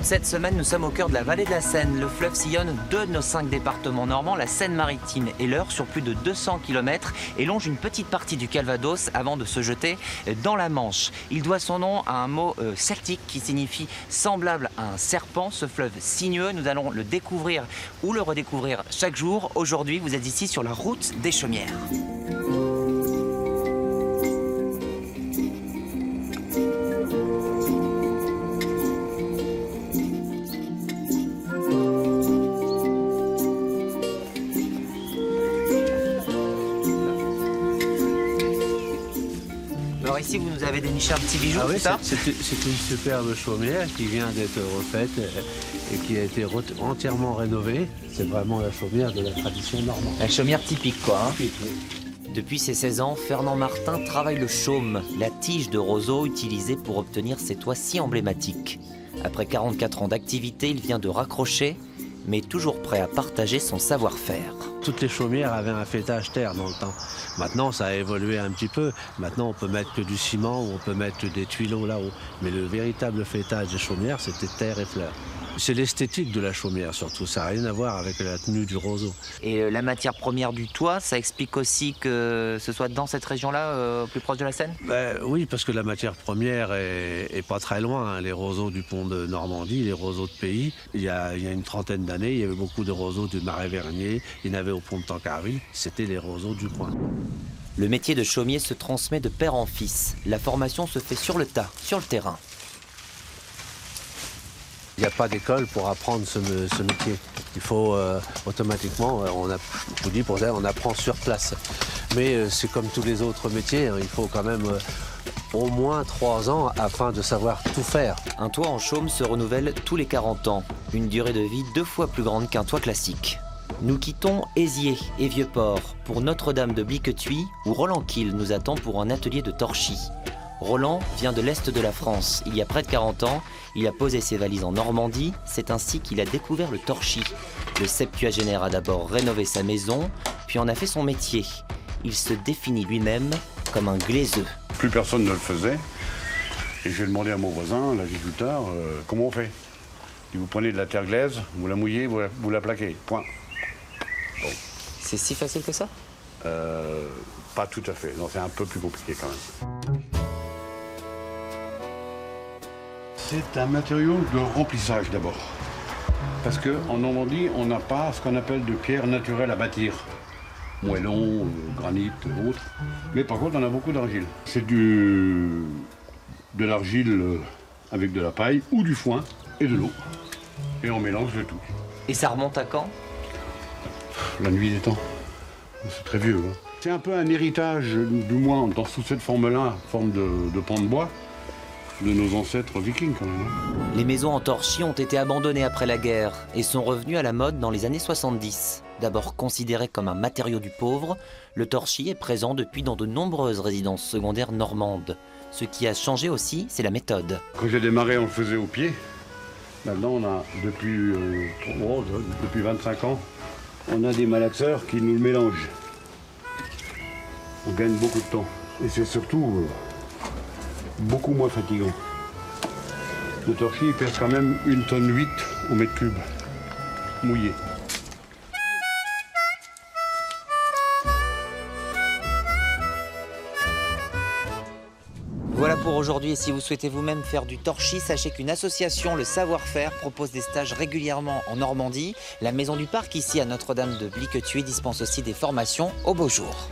Cette semaine, nous sommes au cœur de la vallée de la Seine. Le fleuve sillonne 2 de nos 5 départements normands, la Seine-Maritime et l'Eure, sur plus de 200 km et longe une petite partie du Calvados avant de se jeter dans la Manche. Il doit son nom à un mot celtique qui signifie semblable à un serpent. Ce fleuve sinueux, nous allons le découvrir ou le redécouvrir chaque jour. Aujourd'hui, vous êtes ici sur la route des Chaumières. Alors ici, vous nous avez déniché un petit bijou, oui, c'est ça? C'est une superbe chaumière qui vient d'être refaite et qui a été entièrement rénovée. C'est vraiment la chaumière de la tradition normande. La chaumière typique, quoi. Hein. Typique, oui. Depuis ses 16 ans, Fernand Martin travaille le chaume, la tige de roseau utilisée pour obtenir ces toits si emblématiques. Après 44 ans d'activité, il vient de raccrocher, mais toujours prêt à partager son savoir-faire. Toutes les chaumières avaient un fêtage terre dans le temps. Maintenant, ça a évolué un petit peu. Maintenant, on peut mettre que du ciment ou on peut mettre des tuileaux là-haut. Mais le véritable fêtage des chaumières, c'était terre et fleurs. C'est l'esthétique de la chaumière surtout, ça n'a rien à voir avec la tenue du roseau. Et la matière première du toit, ça explique aussi que ce soit dans cette région-là, plus proche de la Seine? Oui, parce que la matière première est pas très loin. Hein. Les roseaux du pont de Normandie, les roseaux de pays, il y a une trentaine d'années, il y avait beaucoup de roseaux du Marais-Vernier, il y en avait au pont de Tancarville, c'était les roseaux du coin. Le métier de chaumier se transmet de père en fils. La formation se fait sur le tas, sur le terrain. Il n'y a pas d'école pour apprendre ce métier. Il faut automatiquement, je vous dis pour ça, on apprend sur place. Mais c'est comme tous les autres métiers, hein, il faut quand même au moins 3 ans afin de savoir tout faire. Un toit en chaume se renouvelle tous les 40 ans. Une durée de vie 2 fois plus grande qu'un toit classique. Nous quittons Aizier et Vieux-Port pour Notre-Dame de Bliquetuit, où Roland Kiel nous attend pour un atelier de torchis. Roland vient de l'Est de la France. Il y a près de 40 ans, il a posé ses valises en Normandie. C'est ainsi qu'il a découvert le torchis. Le septuagénaire a d'abord rénové sa maison, puis en a fait son métier. Il se définit lui-même comme un glaiseux. Plus personne ne le faisait. Et j'ai demandé à mon voisin, l'agriculteur, comment on fait? Il dit, vous prenez de la terre glaise, vous la mouillez, vous la plaquez. Point. Bon. C'est si facile que ça? Pas tout à fait. Non, c'est un peu plus compliqué quand même. C'est un matériau de remplissage d'abord. Parce qu'en Normandie, on n'a pas ce qu'on appelle de pierre naturelle à bâtir. Moellon, granit, autres. Mais par contre, on a beaucoup d'argile. C'est de l'argile avec de la paille ou du foin et de l'eau. Et on mélange le tout. Et ça remonte à quand? La nuit des temps. C'est très vieux. Hein. C'est un peu un héritage, du moins sous cette forme-là, forme de pan de bois, de nos ancêtres vikings quand même. Les maisons en torchis ont été abandonnées après la guerre et sont revenues à la mode dans les années 70. D'abord considéré comme un matériau du pauvre, le torchis est présent depuis dans de nombreuses résidences secondaires normandes. Ce qui a changé aussi, c'est la méthode. Quand j'ai démarré, on le faisait au pied. Maintenant, on a, depuis 25 ans, on a des malaxeurs qui nous le mélangent. On gagne beaucoup de temps. Et c'est surtout beaucoup moins fatigant. Le torchis, il pèse quand même 1,8 tonne au mètre cube, mouillé. Voilà pour aujourd'hui, et si vous souhaitez vous-même faire du torchis, sachez qu'une association, le Savoir-Faire, propose des stages régulièrement en Normandie. La Maison du Parc, ici à Notre-Dame de Bliquetuit, dispense aussi des formations au beau jour.